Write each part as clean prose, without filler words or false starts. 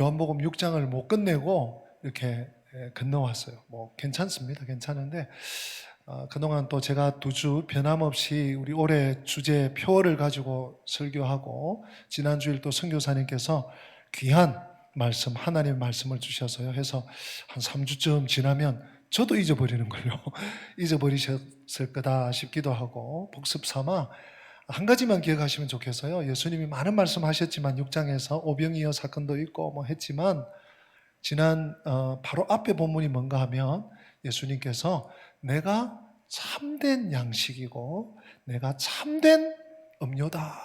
요한복음 6장을 못 끝내고 이렇게 건너왔어요. 뭐 괜찮습니다. 괜찮은데 그동안 또 제가 2주 변함없이 우리 올해 주제 표어를 가지고 설교하고 지난주일 또 선교사님께서 귀한 말씀, 하나님의 말씀을 주셔서요. 해서 한 3주쯤 지나면 저도 잊어버리는 걸로 잊어버리셨을 거다 싶기도 하고 복습 삼아 한 가지만 기억하시면 좋겠어요. 예수님이 많은 말씀하셨지만 6장에서 오병이어 사건도 있고 뭐 했지만 지난 바로 앞에 본문이 뭔가 하면 예수님께서 내가 참된 양식이고 내가 참된 음료다.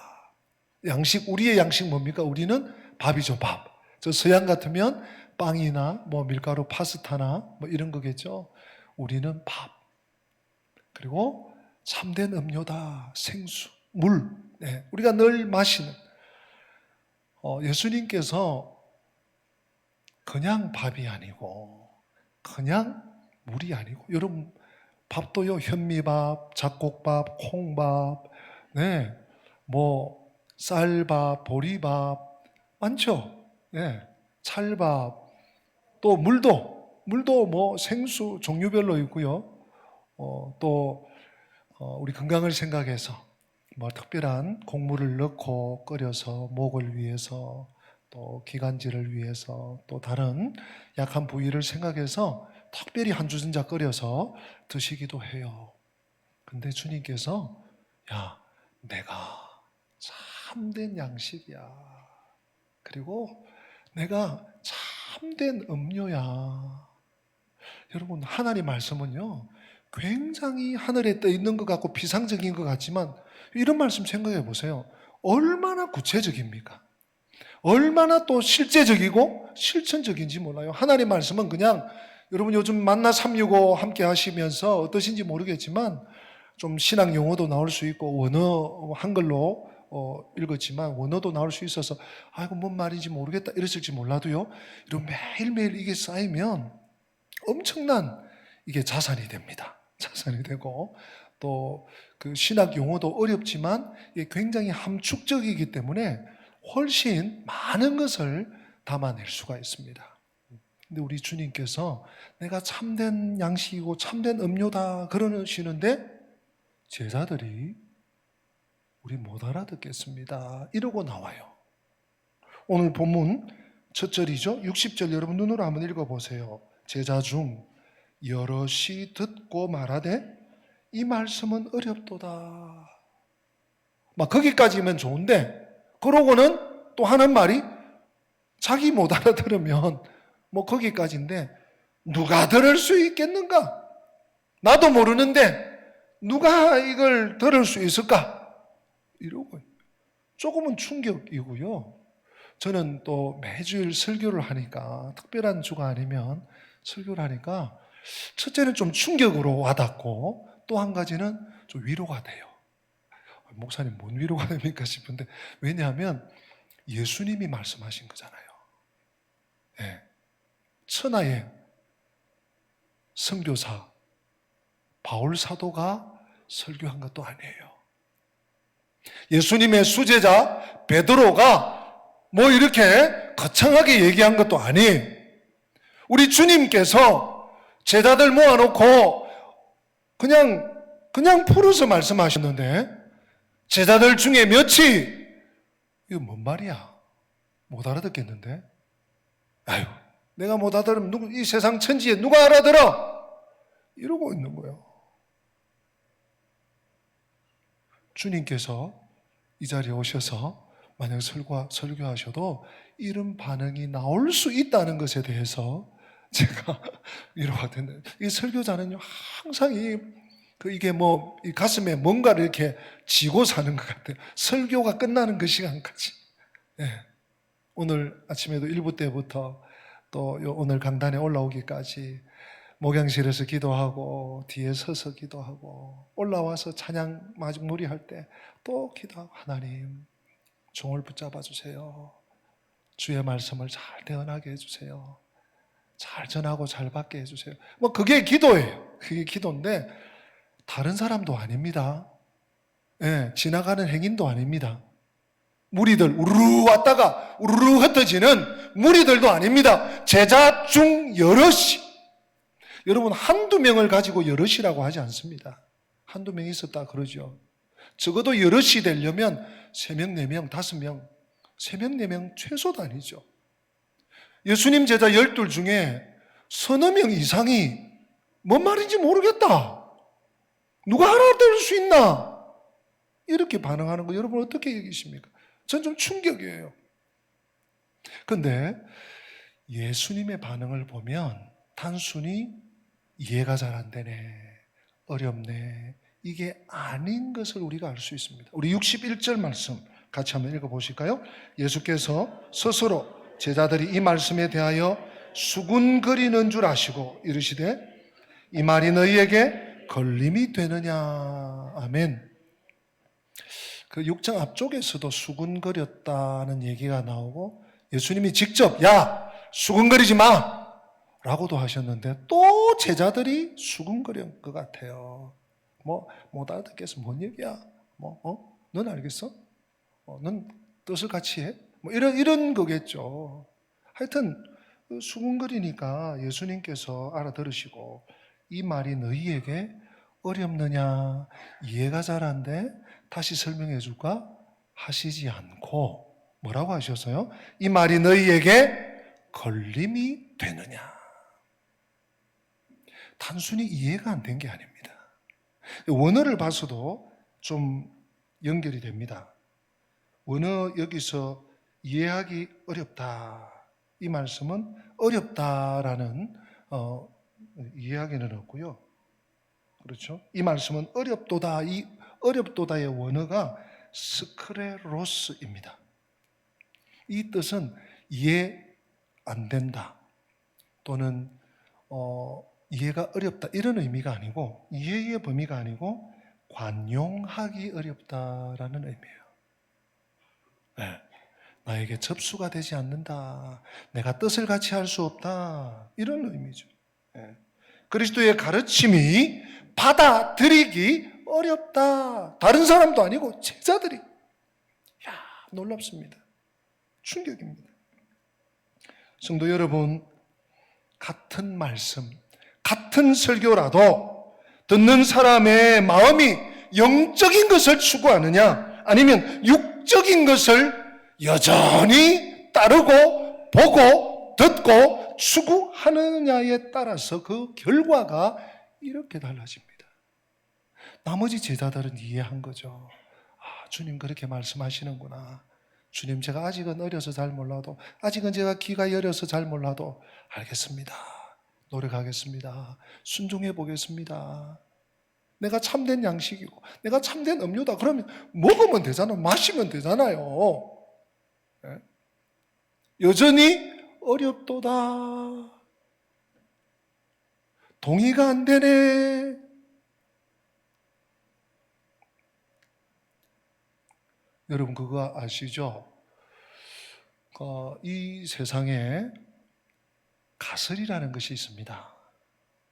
양식, 우리의 양식 뭡니까? 우리는 밥이죠, 밥. 저 서양 같으면 빵이나 뭐 밀가루 파스타나 뭐 이런 거겠죠. 우리는 밥. 그리고 참된 음료다. 생수, 물. 네, 우리가 늘 마시는. 예수님께서 그냥 밥이 아니고 그냥 물이 아니고 여러분 밥도요 현미밥, 잡곡밥, 콩밥, 네, 뭐 쌀밥, 보리밥 많죠. 네, 찰밥 또 물도 뭐 생수 종류별로 있고요. 또 우리 건강을 생각해서 뭐 특별한 곡물을 넣고 끓여서 목을 위해서 또 기관지를 위해서 또 다른 약한 부위를 생각해서 특별히 한 주전자 끓여서 드시기도 해요. 근데 주님께서 야, 내가 참된 양식이야. 그리고 내가 참된 음료야. 여러분, 하나님 말씀은요, 굉장히 하늘에 떠 있는 것 같고 비상적인 것 같지만 이런 말씀 생각해 보세요. 얼마나 구체적입니까? 얼마나 또 실제적이고 실천적인지 몰라요. 하나님 말씀은 그냥 여러분 요즘 만나 365 함께 하시면서 어떠신지 모르겠지만 좀 신학 용어도 나올 수 있고 원어 한글로 읽었지만 원어도 나올 수 있어서 아이고 뭔 말인지 모르겠다 이랬을지 몰라도요. 이런 매일매일 이게 쌓이면 엄청난 이게 자산이 됩니다. 자산이 되고 또 그 신학 용어도 어렵지만 이게 굉장히 함축적이기 때문에 훨씬 많은 것을 담아낼 수가 있습니다. 근데 우리 주님께서 내가 참된 양식이고 참된 음료다 그러시는데 제자들이 우리 못 알아듣겠습니다. 이러고 나와요. 오늘 본문 첫 절이죠. 60절 여러분 눈으로 한번 읽어보세요. 제자 중 여럿이 듣고 말하되 이 말씀은 어렵도다. 막 거기까지면 좋은데 그러고는 또 하는 말이 자기 못 알아들으면 뭐 거기까지인데 누가 들을 수 있겠는가? 나도 모르는데 누가 이걸 들을 수 있을까? 이러고 조금은 충격이고요. 저는 또 매주일 설교를 하니까 특별한 주가 아니면 설교를 하니까 첫째는 좀 충격으로 와닿고 또 한 가지는 좀 위로가 돼요. 목사님 뭔 위로가 됩니까 싶은데 왜냐하면 예수님이 말씀하신 거잖아요. 네. 천하의 선교사 바울 사도가 설교한 것도 아니에요. 예수님의 수제자 베드로가 뭐 이렇게 거창하게 얘기한 것도 아니에요. 우리 주님께서 제자들 모아놓고 그냥 풀어서 말씀하셨는데 제자들 중에 몇이 이거 뭔 말이야? 못 알아듣겠는데? 아유, 내가 못 알아들으면 이 세상 천지에 누가 알아들어? 이러고 있는 거예요. 주님께서 이 자리에 오셔서 만약 설교하셔도 이런 반응이 나올 수 있다는 것에 대해서 제가 위로가 된다. 이 설교자는요, 항상 이게 뭐, 이 가슴에 뭔가를 이렇게 쥐고 사는 것 같아요. 설교가 끝나는 그 시간까지. 네. 오늘 아침에도 1부 때부터 또 오늘 강단에 올라오기까지 목양실에서 기도하고 뒤에 서서 기도하고 올라와서 찬양 마무리 할 때 또 기도하고 하나님 종을 붙잡아 주세요. 주의 말씀을 잘 대언하게 해주세요. 잘 전하고 잘 받게 해주세요. 뭐 그게 기도예요. 그게 기도인데 다른 사람도 아닙니다. 네, 지나가는 행인도 아닙니다. 무리들 우르르 왔다가 우르르 흩어지는 무리들도 아닙니다. 제자 중 여럿이. 여러분, 한두 명을 가지고 여럿이라고 하지 않습니다. 한두 명 있었다 그러죠. 적어도 여럿이 되려면 3명, 4명, 5명, 3명, 4명 최소 단위죠. 예수님 제자 12 중에 서너 명 이상이 뭔 말인지 모르겠다, 누가 알아들을 수 있나, 이렇게 반응하는 거 여러분 어떻게 여기십니까? 전 좀 충격이에요. 그런데 예수님의 반응을 보면 단순히 이해가 잘 안 되네, 어렵네, 이게 아닌 것을 우리가 알 수 있습니다. 우리 61절 말씀 같이 한번 읽어보실까요? 예수께서 스스로 제자들이 이 말씀에 대하여 수군거리는 줄 아시고 이르시되 이 말이 너희에게 걸림이 되느냐. 아멘. 그 6장 앞쪽에서도 수군거렸다는 얘기가 나오고 예수님이 직접 야 수군거리지 마 라고도 하셨는데 또 제자들이 수군거린 것 같아요. 못 알아듣겠어. 뭔 얘기야? 넌 알겠어? 넌 뜻을 같이 해? 이런 거겠죠. 하여튼 수군거리니까 예수님께서 알아들으시고 이 말이 너희에게 어렵느냐, 이해가 잘 안 돼? 다시 설명해 줄까? 하시지 않고 뭐라고 하셨어요? 이 말이 너희에게 걸림이 되느냐. 단순히 이해가 안 된 게 아닙니다. 원어를 봐서도 좀 연결이 됩니다. 원어 여기서 이해하기 어렵다, 이 말씀은 어렵다라는 이해하기는 없고요. 그렇죠? 이 말씀은 어렵도다, 이 어렵도다의 원어가 스크레로스입니다. 이 뜻은 이해 안 된다 또는 이해가 어렵다 이런 의미가 아니고, 이해의 범위가 아니고 관용하기 어렵다라는 의미예요. 네. 나에게 접수가 되지 않는다, 내가 뜻을 같이 할 수 없다, 이런 의미죠. 네. 그리스도의 가르침이 받아들이기 어렵다. 다른 사람도 아니고 제자들이. 놀랍습니다. 충격입니다. 성도 여러분, 같은 말씀, 같은 설교라도 듣는 사람의 마음이 영적인 것을 추구하느냐 아니면 육적인 것을 여전히 따르고 보고 듣고 추구하느냐에 따라서 그 결과가 이렇게 달라집니다. 나머지 제자들은 이해한 거죠. 주님 그렇게 말씀하시는구나. 주님, 제가 아직은 어려서 잘 몰라도, 아직은 제가 귀가 여려서 잘 몰라도 알겠습니다. 노력하겠습니다. 순종해 보겠습니다. 내가 참된 양식이고 내가 참된 음료다 그러면 먹으면 되잖아요. 마시면 되잖아요. 네? 여전히 어렵도다. 동의가 안 되네. 여러분 그거 아시죠? 이 세상에 가설이라는 것이 있습니다.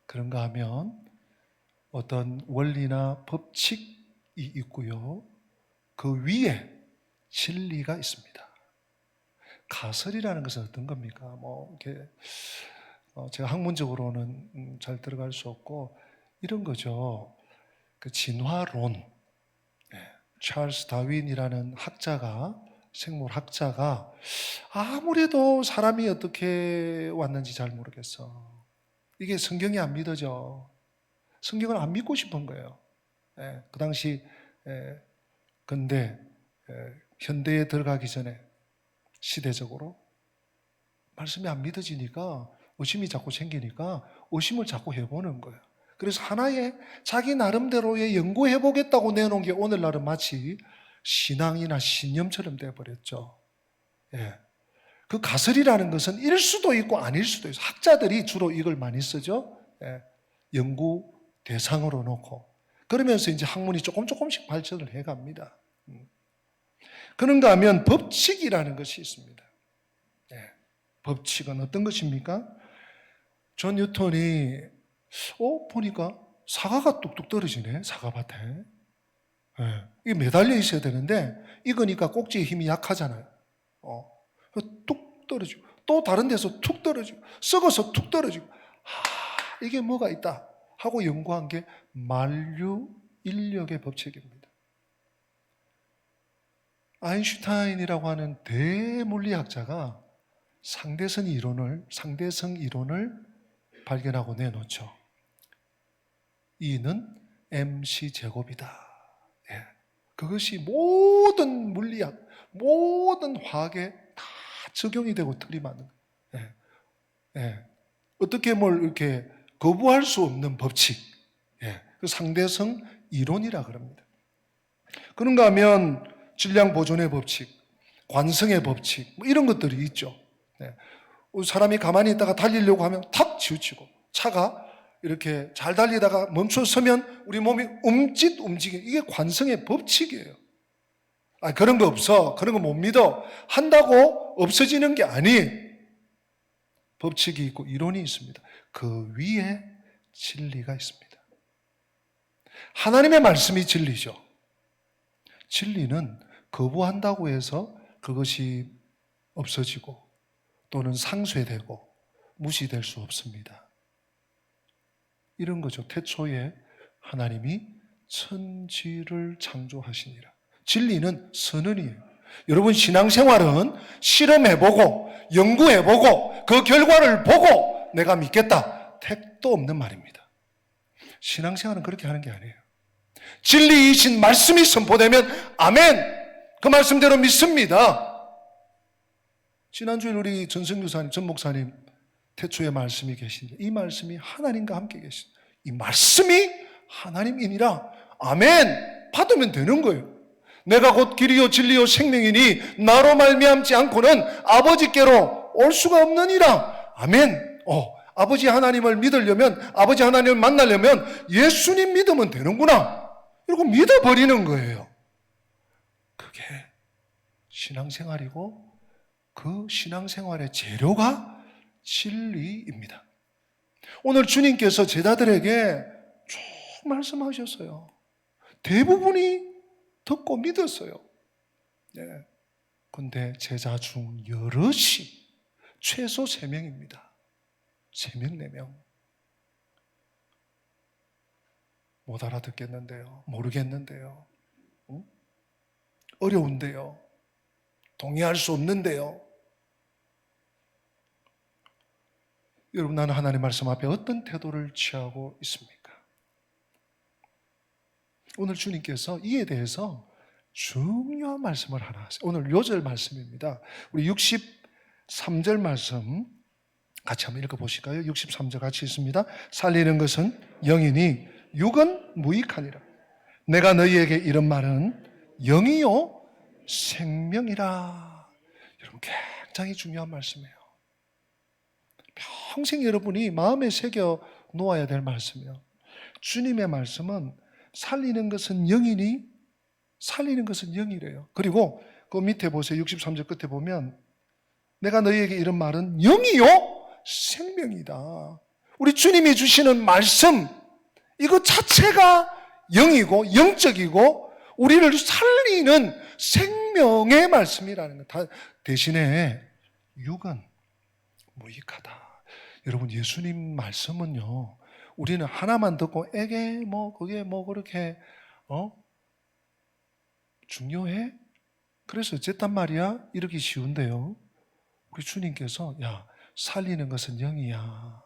그런가 하면 어떤 원리나 법칙이 있고요, 그 위에 진리가 있습니다. 가설이라는 것은 어떤 겁니까? 이렇게 제가 학문적으로는 잘 들어갈 수 없고 이런 거죠. 그 진화론. 찰스 다윈이라는 학자가, 생물학자가 아무래도 사람이 어떻게 왔는지 잘 모르겠어. 이게 성경이 안 믿어져. 성경을 안 믿고 싶은 거예요. 그 당시 근대 현대에 들어가기 전에 시대적으로 말씀이 안 믿어지니까 의심이 자꾸 생기니까 의심을 자꾸 해보는 거예요. 그래서 하나의 자기 나름대로의 연구해보겠다고 내놓은 게 오늘날은 마치 신앙이나 신념처럼 돼버렸죠. 그 가설이라는 것은 일 수도 있고 아닐 수도 있어요. 학자들이 주로 이걸 많이 쓰죠. 연구 대상으로 놓고. 그러면서 이제 학문이 조금씩 발전을 해갑니다. 그런가 하면 법칙이라는 것이 있습니다. 법칙은 어떤 것입니까? 존 뉴턴이 보니까 사과가 뚝뚝 떨어지네, 사과밭에. 예. 이게 매달려 있어야 되는데 익으니까 꼭지의 힘이 약하잖아요. 뚝 떨어지고 또 다른 데서 툭 떨어지고 썩어서 툭 떨어지고 이게 뭐가 있다 하고 연구한 게 만류 인력의 법칙입니다. 아인슈타인이라고 하는 대물리학자가 상대성 이론을 발견하고 내놓죠. E는 mc 제곱이다. 예. 그것이 모든 물리학, 모든 화학에 다 적용이 되고 틀이 맞는 거예요. 예. 예. 어떻게 뭘 이렇게 거부할 수 없는 법칙. 예. 그 상대성 이론이라 그럽니다. 그런가 하면 질량 보존의 법칙, 관성의 법칙, 뭐 이런 것들이 있죠. 예. 사람이 가만히 있다가 달리려고 하면 탁 치우치고, 차가 이렇게 잘 달리다가 멈춰 서면 우리 몸이 움직여. 이게 관성의 법칙이에요. 그런 거 없어. 그런 거 못 믿어. 한다고 없어지는 게 아니에요. 법칙이 있고 이론이 있습니다. 그 위에 진리가 있습니다. 하나님의 말씀이 진리죠. 진리는 거부한다고 해서 그것이 없어지고 또는 상쇄되고 무시될 수 없습니다. 이런 거죠. 태초에 하나님이 천지를 창조하시니라. 진리는 선언이에요. 여러분 신앙생활은 실험해보고 연구해보고 그 결과를 보고 내가 믿겠다. 택도 없는 말입니다. 신앙생활은 그렇게 하는 게 아니에요. 진리이신 말씀이 선포되면 아멘! 그 말씀대로 믿습니다. 지난주에 우리 전성교사님, 전 목사님 태초에 말씀이 계신데 이 말씀이 하나님과 함께 계신 이 말씀이 하나님이니라 아멘! 받으면 되는 거예요. 내가 곧 길이요 진리요 생명이니 나로 말미암지 않고는 아버지께로 올 수가 없느니라 아멘. 아버지 하나님을 믿으려면 아버지 하나님을 만나려면 예수님 믿으면 되는구나 이러고 믿어버리는 거예요. 그게 신앙생활이고 그 신앙생활의 재료가 진리입니다. 오늘 주님께서 제자들에게 쭉 말씀하셨어요. 대부분이 듣고 믿었어요. 근데 제자 중 여럿이 최소 3명입니다. 3명, 4명. 못 알아듣겠는데요. 모르겠는데요. 어려운데요. 동의할 수 없는데요. 여러분, 나는 하나님 말씀 앞에 어떤 태도를 취하고 있습니까? 오늘 주님께서 이에 대해서 중요한 말씀을 하나 하세요. 오늘 요절 말씀입니다. 우리 63절 말씀 같이 한번 읽어보실까요? 63절 같이 있습니다. 살리는 것은 영이니 육은 무익하니라. 내가 너희에게 이런 말은 영이요 생명이라. 여러분 굉장히 중요한 말씀이에요. 평생 여러분이 마음에 새겨 놓아야 될 말씀이에요. 주님의 말씀은 살리는 것은 영이니 살리는 것은 영이래요. 그리고 그 밑에 보세요. 63절 끝에 보면 내가 너희에게 이런 말은 영이요 생명이다. 우리 주님이 주시는 말씀 이거 자체가 영이고 영적이고 우리를 살리는 생명의 말씀이라는 것. 대신에 육은 무익하다. 여러분 예수님 말씀은요 우리는 하나만 듣고 에게 뭐 그게 뭐 그렇게 중요해? 그래서 어쨌단 말이야? 이러기 쉬운데요. 우리 주님께서 야 살리는 것은 영이야.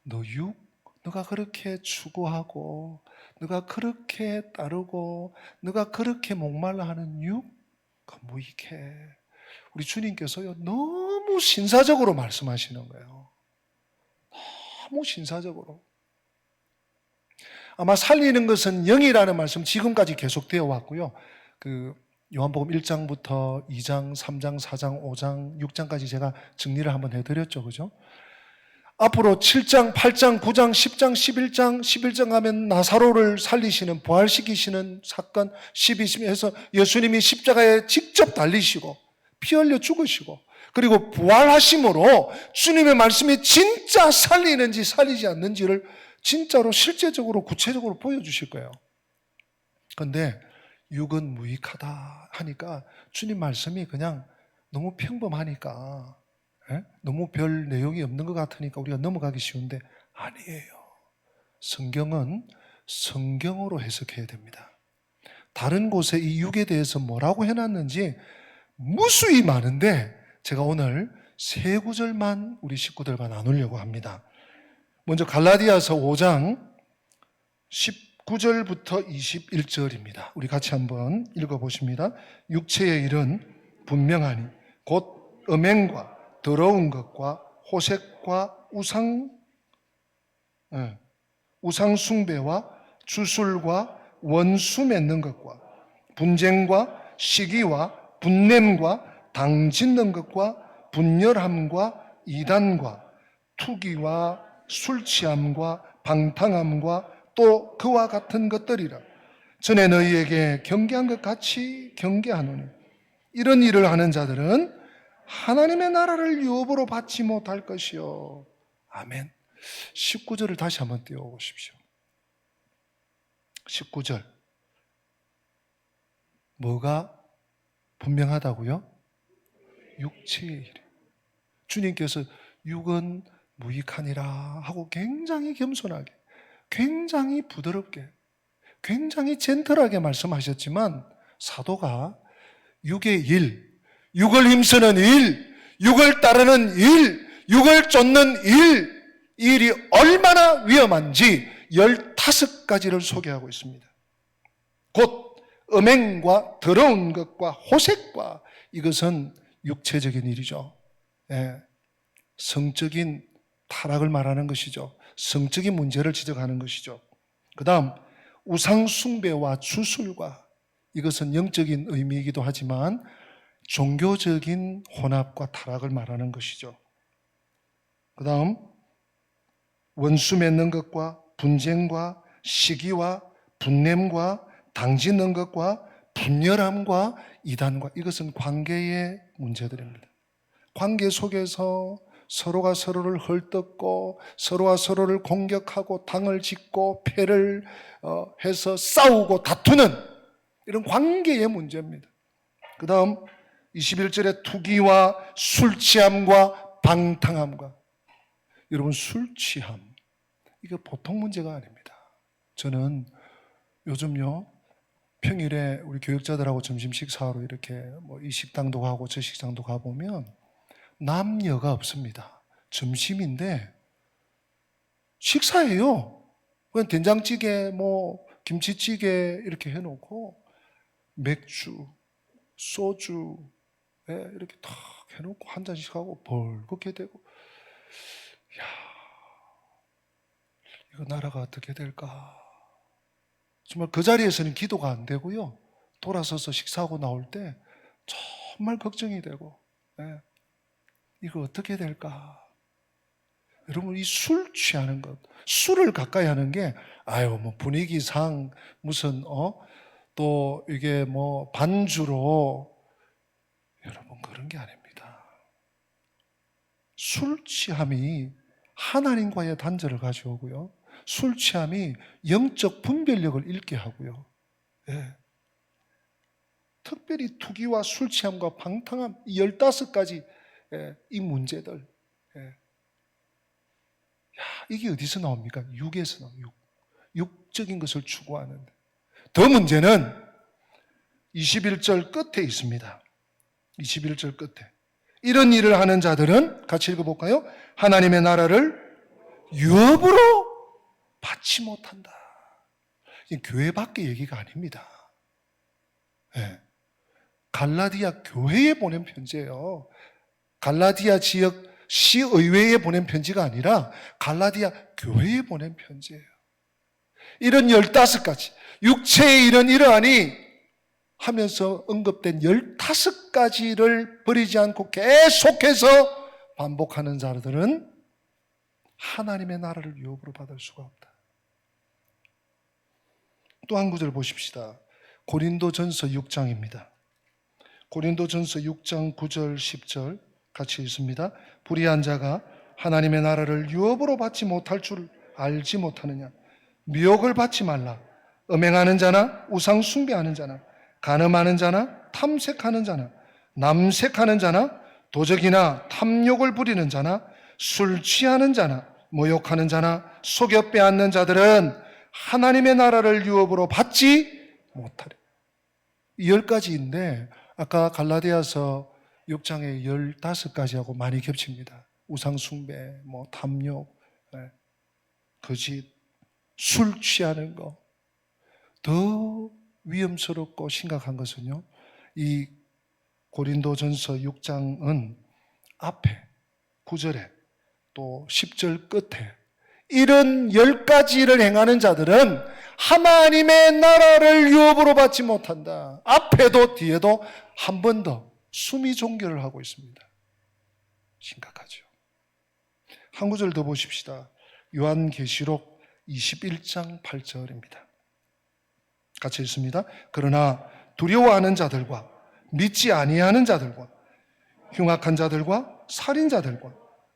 너 육? 너가 그렇게 추구하고 너가 그렇게 따르고 너가 그렇게 목말라 하는 육? 그거 무익해. 우리 주님께서요 너무 신사적으로 말씀하시는 거예요. 너무 신사적으로. 아마 살리는 것은 영이라는 말씀 지금까지 계속되어 왔고요. 그 요한복음 1장부터 2장, 3장, 4장, 5장, 6장까지 제가 정리를 한번 해드렸죠. 그죠? 앞으로 7장, 8장, 9장, 10장, 11장, 11장 하면 나사로를 살리시는, 부활시키시는 사건, 12에서 예수님이 십자가에 직접 달리시고, 피 흘려 죽으시고, 그리고 부활하심으로 주님의 말씀이 진짜 살리는지 살리지 않는지를 진짜로 실제적으로 구체적으로 보여주실 거예요. 그런데 육은 무익하다 하니까 주님 말씀이 그냥 너무 평범하니까, 너무 별 내용이 없는 것 같으니까 우리가 넘어가기 쉬운데 아니에요. 성경은 성경으로 해석해야 됩니다. 다른 곳에 이 육에 대해서 뭐라고 해놨는지 무수히 많은데 제가 오늘 세 구절만 우리 식구들과 나누려고 합니다. 먼저 갈라디아서 5장 19절부터 21절입니다. 우리 같이 한번 읽어보십니다. 육체의 일은 분명하니 곧 음행과 더러운 것과 호색과 우상 숭배와 주술과 원수 맺는 것과 분쟁과 시기와 분냄과 당 짓는 것과 분열함과 이단과 투기와 술 취함과 방탕함과 또 그와 같은 것들이라. 전에 너희에게 경계한 것 같이 경계하노니 이런 일을 하는 자들은 하나님의 나라를 유업으로 받지 못할 것이요. 아멘. 19절을 다시 한번 띄워보십시오. 19절. 뭐가 분명하다고요? 육체의 일. 주님께서 육은 무익하니라 하고 굉장히 겸손하게, 굉장히 부드럽게, 굉장히 젠틀하게 말씀하셨지만 사도가 육의 일, 육을 힘쓰는 일, 육을 따르는 일, 육을 쫓는 일, 이 일이 얼마나 위험한지 15가지를 소개하고 있습니다. 곧 음행과 더러운 것과 호색과, 이것은 육체적인 일이죠. 성적인 타락을 말하는 것이죠. 성적인 문제를 지적하는 것이죠. 그 다음 우상 숭배와 주술과, 이것은 영적인 의미이기도 하지만 종교적인 혼합과 타락을 말하는 것이죠. 그 다음 원수 맺는 것과 분쟁과 시기와 분냄과 당짓는 것과 분열함과 이단과, 이것은 관계의 문제들입니다. 관계 속에서 서로가 서로를 헐뜯고 서로가 서로를 공격하고 당을 짓고 패를 해서 싸우고 다투는 이런 관계의 문제입니다. 그 다음 21절에 투기와 술 취함과 방탕함과. 여러분, 술 취함, 이거 보통 문제가 아닙니다. 저는 요즘요 평일에 우리 교육자들하고 점심 식사하러 이렇게 이 식당도 가고 저 식당도 가보면 남녀가 없습니다. 점심인데 식사예요. 그냥 된장찌개, 김치찌개 이렇게 해놓고 맥주, 소주 이렇게 탁 해놓고 한 잔씩 하고 벌겋게 되고, 야, 이거 나라가 어떻게 될까? 정말 그 자리에서는 기도가 안 되고요, 돌아서서 식사하고 나올 때 정말 걱정이 되고, 이거 어떻게 될까? 여러분, 이 술 취하는 것, 술을 가까이 하는 게 분위기상 무슨 또 이게 반주로, 여러분, 그런 게 아닙니다. 술 취함이 하나님과의 단절을 가져오고요, 술 취함이 영적 분별력을 잃게 하고요. 특별히 투기와 술 취함과 방탕함, 이 15가지 이 문제들, 이게 어디서 나옵니까? 육에서 나옵니다. 육적인 것을 추구하는데, 더 문제는 21절 끝에 있습니다. 21절 끝에 이런 일을 하는 자들은, 같이 읽어볼까요? 하나님의 나라를 유업으로 받지 못한다. 이게 교회 밖의 얘기가 아닙니다. 갈라디아 교회에 보낸 편지예요. 갈라디아 지역 시의회에 보낸 편지가 아니라 갈라디아 교회에 보낸 편지예요. 이런 15가지, 육체의 일은 이러하니 하면서 언급된 15가지를 버리지 않고 계속해서 반복하는 자들은 하나님의 나라를 유업으로 받을 수가 없다. 또 한 구절 보십시다. 고린도전서 6장입니다. 고린도전서 6장 9절 10절 같이 읽습니다. 불의한 자가 하나님의 나라를 유업으로 받지 못할 줄 알지 못하느냐. 미혹을 받지 말라. 음행하는 자나 우상 숭배하는 자나 간음하는 자나 탐색하는 자나 남색하는 자나 도적이나 탐욕을 부리는 자나 술 취하는 자나 모욕하는 자나 속여 빼앗는 자들은 하나님의 나라를 유업으로 받지 못하리. 이 10가지인데 아까 갈라디아서 6장의 15가지하고 많이 겹칩니다. 우상숭배, 탐욕, 거짓, 술 취하는 거. 더 위험스럽고 심각한 것은요, 이 고린도전서 6장은 앞에 9절에 또 10절 끝에 이런 10가지를 행하는 자들은 하나님의 나라를 유업으로 받지 못한다. 앞에도 뒤에도 한 번 더 수미 종교를 하고 있습니다. 심각하죠. 한 구절 더 보십시다. 요한계시록 21장 8절입니다. 같이 읽습니다. 그러나 두려워하는 자들과 믿지 아니하는 자들과 흉악한 자들과 살인자들과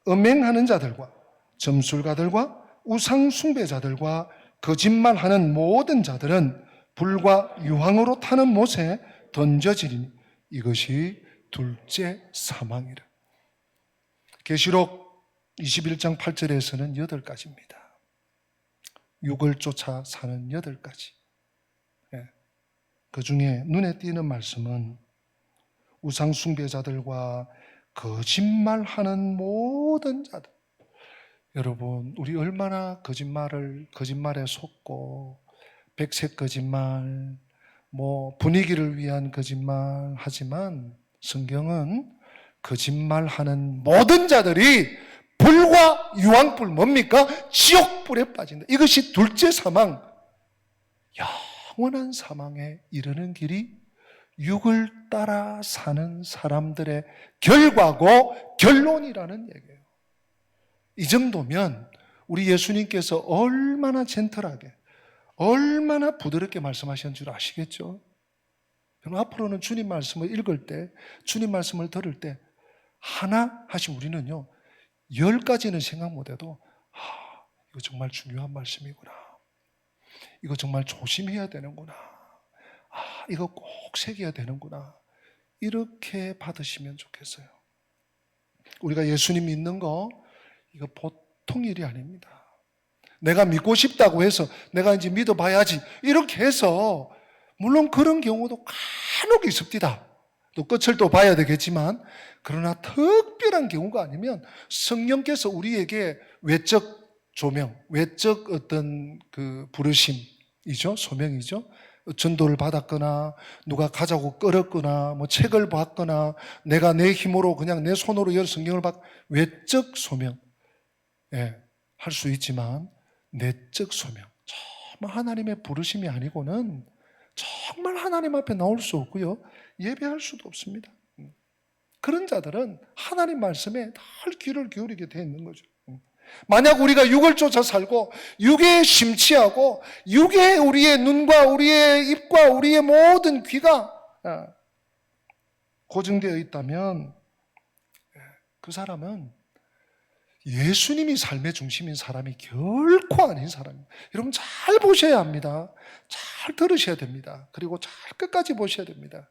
음행하는 자들과 점술가들과 우상 숭배자들과 거짓말하는 모든 자들은 불과 유황으로 타는 못에 던져지리니 이것이 둘째 사망이라. 계시록 21장 8절에서는 8가지입니다. 육을 쫓아 사는 8가지. 그 중에 눈에 띄는 말씀은 우상 숭배자들과 거짓말하는 모든 자들. 여러분, 우리 얼마나 거짓말에 속고 백색 거짓말, 분위기를 위한 거짓말 하지만 성경은 거짓말하는 모든 자들이 불과 유황불 뭡니까? 지옥불에 빠진다. 이것이 둘째 사망, 영원한 사망에 이르는 길이 육을 따라 사는 사람들의 결과고 결론이라는 얘기예요. 이 정도면 우리 예수님께서 얼마나 젠틀하게, 얼마나 부드럽게 말씀하시는 줄 아시겠죠? 여러분, 앞으로는 주님 말씀을 읽을 때, 주님 말씀을 들을 때 하나 하신 우리는요, 10가지는 생각 못해도 이거 정말 중요한 말씀이구나, 이거 정말 조심해야 되는구나, 이거 꼭 새겨야 되는구나, 이렇게 받으시면 좋겠어요. 우리가 예수님 믿는 거 이거 보통 일이 아닙니다. 내가 믿고 싶다고 해서 내가 이제 믿어봐야지 이렇게 해서, 물론 그런 경우도 간혹 있습니다. 또 끝을 또 봐야 되겠지만, 그러나 특별한 경우가 아니면 성령께서 우리에게 외적 조명, 외적 어떤 그 부르심이죠, 소명이죠. 전도를 받았거나 누가 가자고 끌었거나 책을 봤거나 내가 내 힘으로 그냥 내 손으로 성경을 외적 소명, 할 수 있지만 내적 소명, 정말 하나님의 부르심이 아니고는 정말 하나님 앞에 나올 수 없고요, 예배할 수도 없습니다. 그런 자들은 하나님 말씀에 늘 귀를 기울이게 되어 있는 거죠. 만약 우리가 육을 쫓아 살고 육에 심취하고 육에 우리의 눈과 우리의 입과 우리의 모든 귀가 고정되어 있다면 그 사람은 예수님이 삶의 중심인 사람이 결코 아닌 사람입니다. 여러분, 잘 보셔야 합니다. 잘 들으셔야 됩니다. 그리고 잘 끝까지 보셔야 됩니다.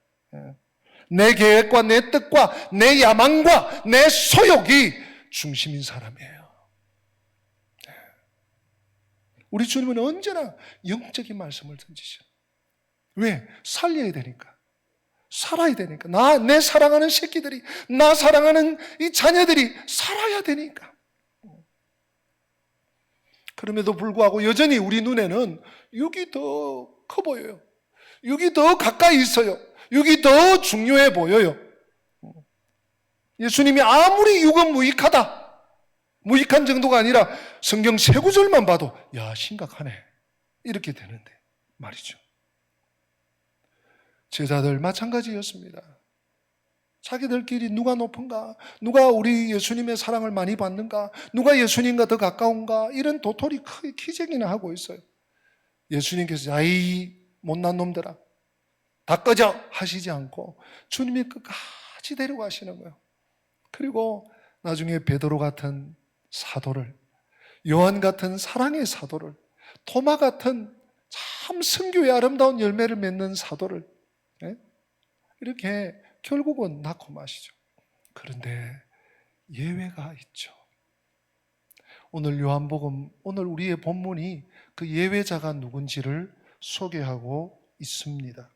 내 계획과 내 뜻과 내 야망과 내 소욕이 중심인 사람이에요. 우리 주님은 언제나 영적인 말씀을 던지셔. 왜? 살려야 되니까. 살아야 되니까. 내 사랑하는 새끼들이, 나 사랑하는 이 자녀들이 살아야 되니까. 그럼에도 불구하고 여전히 우리 눈에는 육이 더 커 보여요. 육이 더 가까이 있어요. 육이 더 중요해 보여요. 예수님이 아무리 육은 무익한 정도가 아니라 성경 세 구절만 봐도 심각하네, 이렇게 되는데 말이죠. 제자들 마찬가지였습니다. 자기들끼리 누가 높은가, 누가 우리 예수님의 사랑을 많이 받는가, 누가 예수님과 더 가까운가, 이런 도토리 키재기나 하고 있어요. 예수님께서 아이 못난 놈들아 다 꺼져 하시지 않고 주님이 끝까지 데려가시는 거예요. 그리고 나중에 베드로 같은 사도를, 요한 같은 사랑의 사도를, 토마 같은 참 선교의 아름다운 열매를 맺는 사도를 예? 이렇게 결국은 낳고 마시죠. 그런데 예외가 있죠. 오늘 요한복음, 오늘 우리의 본문이 그 예외자가 누군지를 소개하고 있습니다.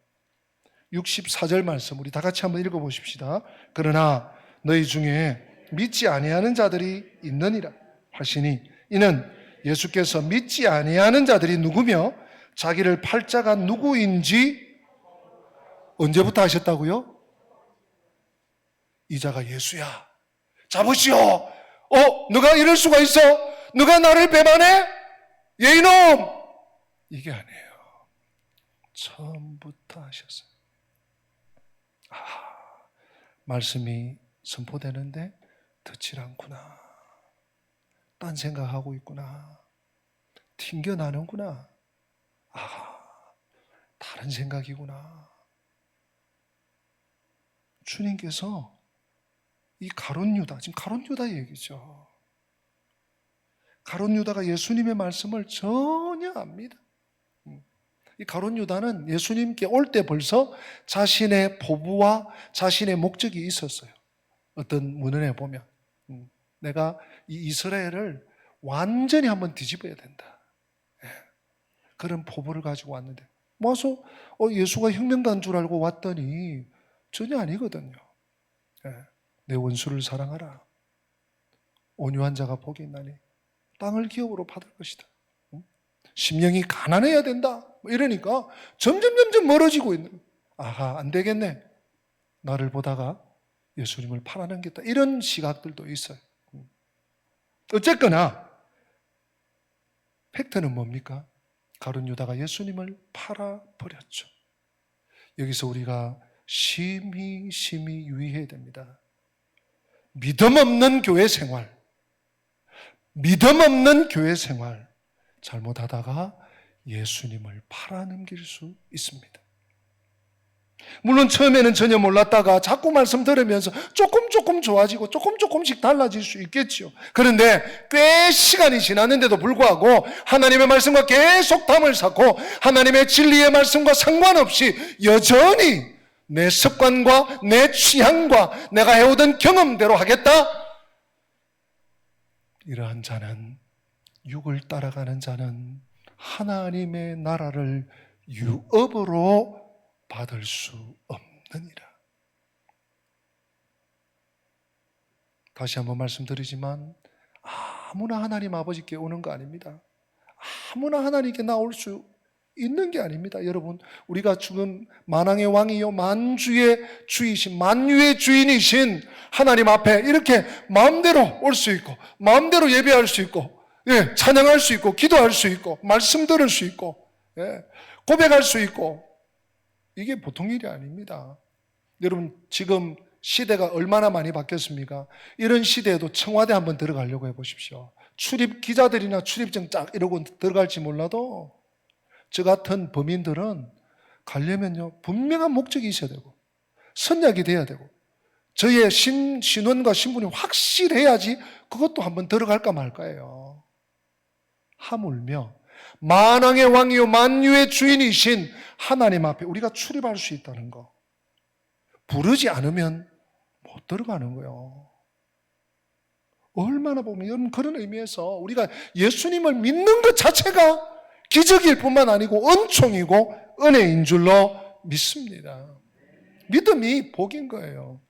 64절 말씀 우리 다 같이 한번 읽어보십시다. 그러나 너희 중에 믿지 아니하는 자들이 있느니라 하시니 이는 예수께서 믿지 아니하는 자들이 누구며 자기를 팔 자가 누구인지 언제부터 하셨다고요? 이 자가 예수야. 잡으시오. 너가 이럴 수가 있어? 너가 나를 배반해? 예 이놈! 이게 아니에요. 처음부터 하셨어요. 말씀이 선포되는데 듣질 않구나. 딴 생각하고 있구나. 튕겨나는구나. 다른 생각이구나. 주님께서 이 가룟 유다, 지금 가룟 유다 얘기죠. 가룟 유다가 예수님의 말씀을 전혀 압니다. 이 가룟 유다는 예수님께 올 때 벌써 자신의 포부와 자신의 목적이 있었어요. 어떤 문헌에 보면 내가 이 이스라엘을 완전히 한번 뒤집어야 된다. 그런 포부를 가지고 왔는데 와서 예수가 혁명가인 줄 알고 왔더니 전혀 아니거든요. 내 원수를 사랑하라. 온유한 자가 복이 있나니 땅을 기업으로 받을 것이다. 심령이 가난해야 된다. 이러니까 점점 멀어지고 있는. 안 되겠네. 나를 보다가 예수님을 팔아넘겼다. 이런 시각들도 있어요. 어쨌거나 팩트는 뭡니까? 가룟 유다가 예수님을 팔아버렸죠. 여기서 우리가 심히 유의해야 됩니다. 믿음 없는 교회 생활, 잘못하다가 예수님을 팔아넘길 수 있습니다. 물론 처음에는 전혀 몰랐다가 자꾸 말씀 들으면서 조금 좋아지고 조금씩 달라질 수 있겠죠. 그런데 꽤 시간이 지났는데도 불구하고 하나님의 말씀과 계속 담을 쌓고 하나님의 진리의 말씀과 상관없이 여전히 내 습관과 내 취향과 내가 해오던 경험대로 하겠다? 이러한 자는, 육을 따라가는 자는 하나님의 나라를 유업으로 받을 수 없느니라. 다시 한번 말씀드리지만 아무나 하나님 아버지께 오는 거 아닙니다. 아무나 하나님께 나올 수 있는 게 아닙니다. 여러분, 우리가 지금 만왕의 왕이요 만주의 주이신, 만유의 주인이신 하나님 앞에 이렇게 마음대로 올 수 있고 마음대로 예배할 수 있고 찬양할 수 있고 기도할 수 있고 말씀 들을 수 있고 고백할 수 있고, 이게 보통 일이 아닙니다. 여러분, 지금 시대가 얼마나 많이 바뀌었습니까? 이런 시대에도 청와대 한번 들어가려고 해보십시오. 출입 기자들이나 출입증 쫙 이러고 들어갈지 몰라도 저 같은 범인들은 가려면요 분명한 목적이 있어야 되고 선약이 돼야 되고 저의 신원과 신분이 확실해야지 그것도 한번 들어갈까 말까예요. 하물며 만왕의 왕이요 만유의 주인이신 하나님 앞에 우리가 출입할 수 있다는 거, 부르지 않으면 못 들어가는 거예요. 얼마나 보면 여러분, 그런 의미에서 우리가 예수님을 믿는 것 자체가 기적일 뿐만 아니고 은총이고 은혜인 줄로 믿습니다. 믿음이 복인 거예요.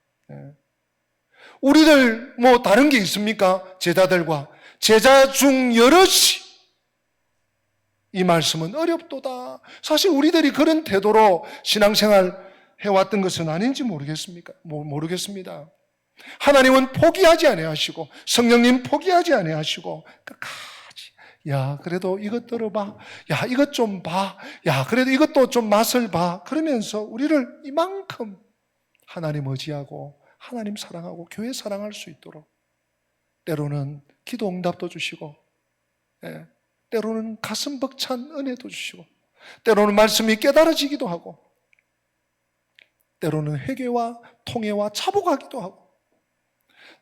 우리들 뭐 다른 게 있습니까? 제자들과 제자 중 여럿이 이 말씀은 어렵도다. 사실 우리들이 그런 태도로 신앙생활 해왔던 것은 아닌지 모르겠습니다. 하나님은 포기하지 아니하시고 성령님 포기하지 아니하시고 끝까지 그래도 이것 들어봐, 이것 좀 봐, 그래도 이것도 좀 맛을 봐, 그러면서 우리를 이만큼 하나님 의지하고 하나님 사랑하고 교회 사랑할 수 있도록 때로는 기도 응답도 주시고 때로는 가슴 벅찬 은혜도 주시고 때로는 말씀이 깨달아지기도 하고 때로는 회개와 통회와 차복하기도 하고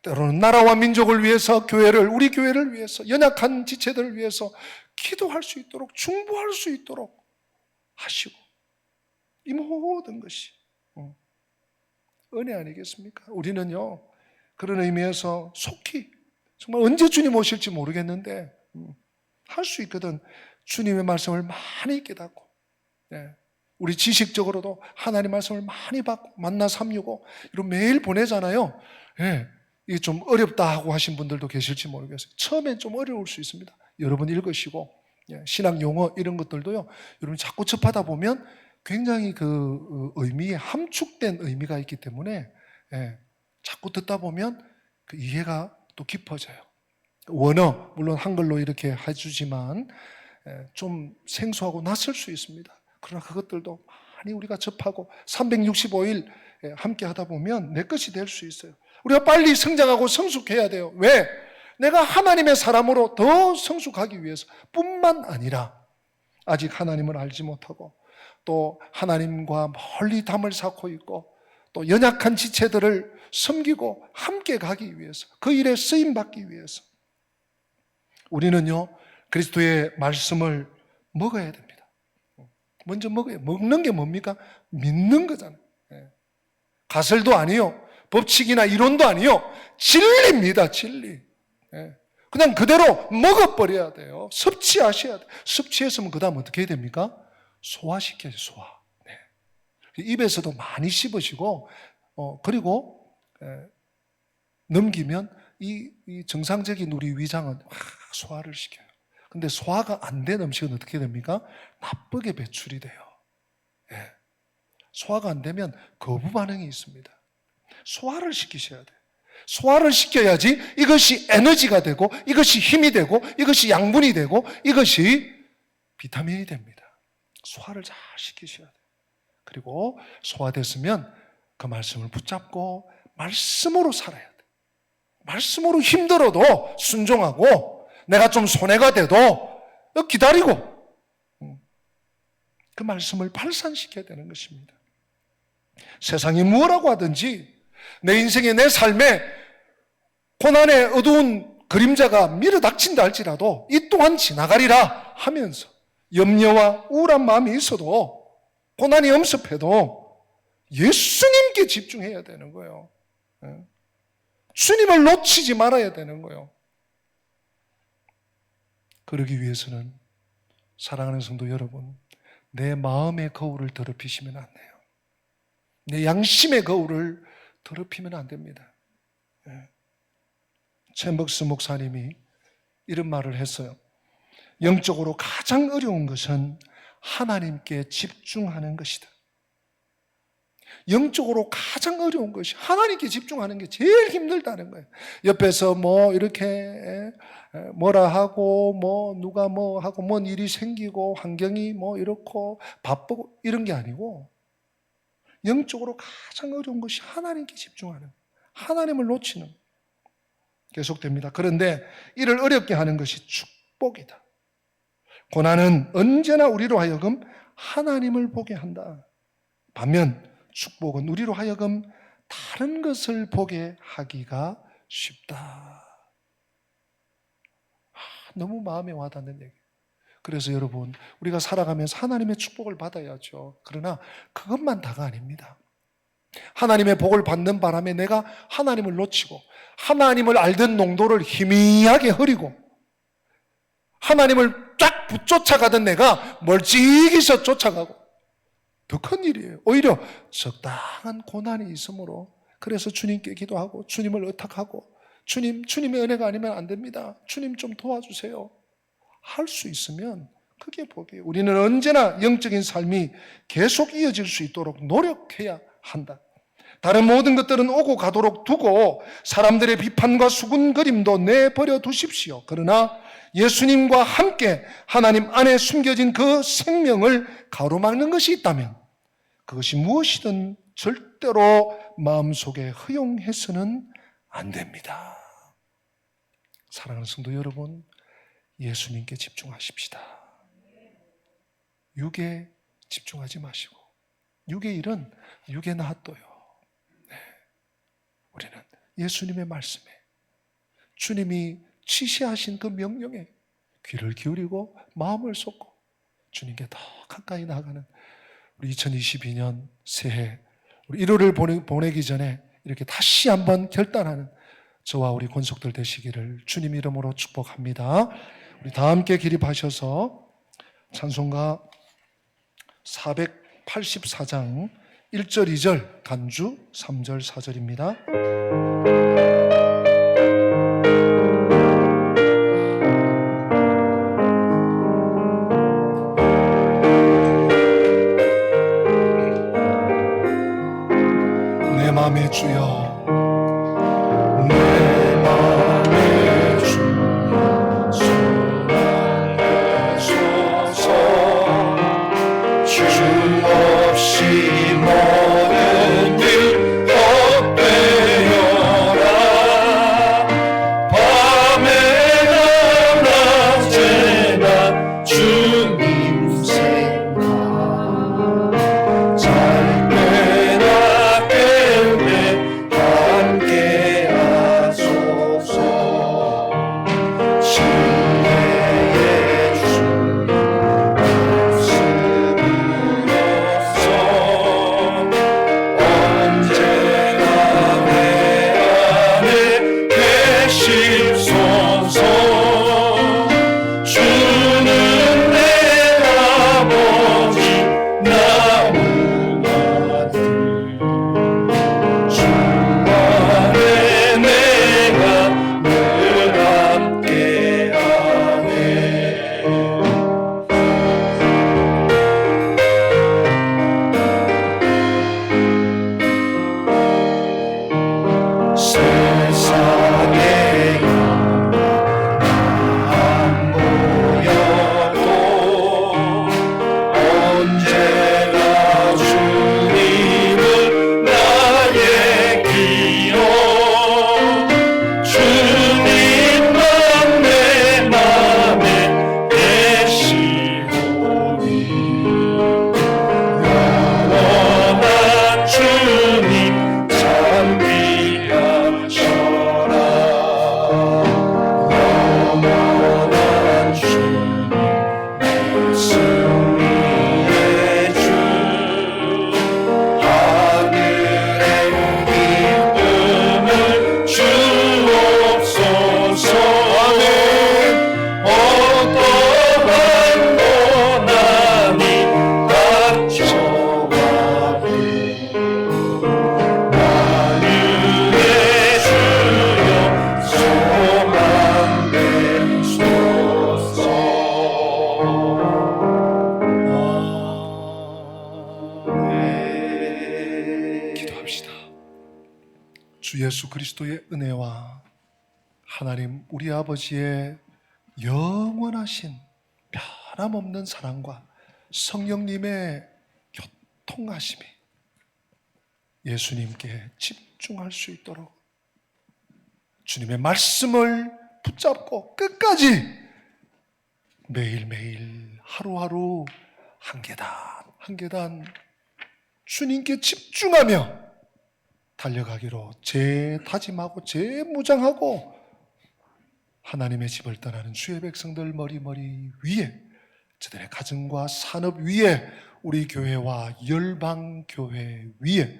때로는 나라와 민족을 위해서 우리 교회를 위해서 연약한 지체들을 위해서 기도할 수 있도록 중보할 수 있도록 하시고 이 모든 것이 은혜 아니겠습니까? 우리는요, 그런 의미에서 속히 정말 언제 주님 오실지 모르겠는데 할 수 있거든. 주님의 말씀을 많이 깨닫고, 우리 지식적으로도 하나님 말씀을 많이 받고 만나 365 이런 매일 보내잖아요. 이게 좀 어렵다 하고 하신 분들도 계실지 모르겠어요. 처음엔 좀 어려울 수 있습니다. 여러분 읽으시고 신학 용어 이런 것들도요, 여러분 자꾸 접하다 보면 굉장히 그 의미에 함축된 의미가 있기 때문에 자꾸 듣다 보면 그 이해가 또 깊어져요. 원어 물론 한글로 이렇게 해주지만 좀 생소하고 낯설 수 있습니다. 그러나 그것들도 많이 우리가 접하고 365일 함께 하다 보면 내 것이 될 수 있어요. 우리가 빨리 성장하고 성숙해야 돼요. 왜? 내가 하나님의 사람으로 더 성숙하기 위해서 뿐만 아니라 아직 하나님을 알지 못하고 또 하나님과 멀리 담을 쌓고 있고 또 연약한 지체들을 섬기고 함께 가기 위해서, 그 일에 쓰임받기 위해서 우리는요, 그리스도의 말씀을 먹어야 됩니다. 먼저 먹어요. 먹는 게 뭡니까? 믿는 거잖아요. 가설도 아니요, 법칙이나 이론도 아니요, 진리입니다. 진리. 그냥 그대로 먹어버려야 돼요. 섭취하셔야 돼요. 섭취했으면 그 다음 어떻게 해야 됩니까? 소화시켜야죠. 소화. 입에서도 많이 씹으시고 그리고 넘기면 이 정상적인 우리 위장은 소화를 시켜요. 근데 소화가 안 된 음식은 어떻게 됩니까? 나쁘게 배출이 돼요. 소화가 안 되면 거부 반응이 있습니다. 소화를 시키셔야 돼요. 소화를 시켜야지 이것이 에너지가 되고 이것이 힘이 되고 이것이 양분이 되고 이것이 비타민이 됩니다. 소화를 잘 시키셔야 돼요. 그리고 소화됐으면 그 말씀을 붙잡고 말씀으로 살아야 돼요. 말씀으로 힘들어도 순종하고 내가 좀 손해가 돼도 기다리고 그 말씀을 발산시켜야 되는 것입니다. 세상이 무엇라고 하든지 내 인생에 내 삶에 고난의 어두운 그림자가 밀어닥친다 할지라도 이 또한 지나가리라 하면서 염려와 우울한 마음이 있어도 고난이 엄습해도 예수님께 집중해야 되는 거예요. 주님을 놓치지 말아야 되는 거예요. 그러기 위해서는 사랑하는 성도 여러분, 내 마음의 거울을 더럽히시면 안 돼요. 내 양심의 거울을 더럽히면 안 됩니다. 챔버스 목사님이 이런 말을 했어요. 영적으로 가장 어려운 것은 하나님께 집중하는 것이다. 영적으로 가장 어려운 것이 하나님께 집중하는 게 제일 힘들다는 거예요. 옆에서 뭐 이렇게 뭐라 하고 뭐 누가 뭐 하고 뭔 일이 생기고 환경이 뭐 이렇고 바쁘고 이런 게 아니고 영적으로 가장 어려운 것이 하나님께 집중하는, 하나님을 놓치는. 계속됩니다. 그런데 이를 어렵게 하는 것이 축복이다. 고난은 언제나 우리로 하여금 하나님을 보게 한다. 반면 축복은 우리로 하여금 다른 것을 보게 하기가 쉽다. 너무 마음에 와닿는 얘기예요. 그래서 여러분, 우리가 살아가면서 하나님의 축복을 받아야죠. 그러나 그것만 다가 아닙니다. 하나님의 복을 받는 바람에 내가 하나님을 놓치고 하나님을 알던 농도를 희미하게 흐리고 하나님을 쫙 붙쫓아가던 내가 멀찍이서 쫓아가고 더 큰 일이에요. 오히려 적당한 고난이 있으므로 그래서 주님께 기도하고 주님을 의탁하고 주님의 은혜가 아니면 안 됩니다. 주님 좀 도와주세요. 할 수 있으면 그게 복이에요. 우리는 언제나 영적인 삶이 계속 이어질 수 있도록 노력해야 한다. 다른 모든 것들은 오고 가도록 두고 사람들의 비판과 수군거림도 내버려 두십시오. 그러나 예수님과 함께 하나님 안에 숨겨진 그 생명을 가로막는 것이 있다면 그것이 무엇이든 절대로 마음속에 허용해서는 안 됩니다. 사랑하는 성도 여러분, 예수님께 집중하십시다. 육에 집중하지 마시고 육의 일은 육에 놔둬요. 우리는 예수님의 말씀에 주님이 지시하신 그 명령에 귀를 기울이고 마음을 쏟고 주님께 더 가까이 나아가는 우리 2022년 새해 우리 1월을 보내기 전에 이렇게 다시 한번 결단하는 저와 우리 권속들 되시기를 주님 이름으로 축복합니다. 우리 다 함께 기립하셔서 찬송가 484장 1절 2절 간주 3절 4절입니다. 내 맘의 주여 내 맘의 주여 소망하소서 주 없이 모든 길 헛되어라 밤에나 낮에나 주님 생각 잘 때나 깰 때 함께 하소서 지혜의 주 말씀으로써 언제나 내 안에 계시소서 주는 내 아버지 나무가 주 안에 내가 늘 함께하네 세상에 안 보여도 언제나 주님은 나의 기억 주님만 내 맘에 계시오니 영원한 주님 참 귀하셔라 영원한 주님 승리의 주 하늘의 기쁨을 주옵소서 아멘 어떠한 고난이 닥쳐와도 만유의 주여 소망되소서 기도합시다. 주 예수 그리스도의 은혜와 하나님 우리 아버지의 영원하신 변함없는 사랑과 성령님의 교통하심이 예수님께 집중할 수 있도록 주님의 말씀을 붙잡고 끝까지 매일매일 하루하루 한 계단 한 계단 주님께 집중하며 달려가기로 재다짐하고 재무장하고 하나님의 집을 떠나는 주의 백성들 머리 위에 저들의 가정과 산업 위에 우리 교회와 열방교회 위에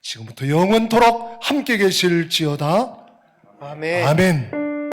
지금부터 영원토록 함께 계실지어다. 아멘. 아멘.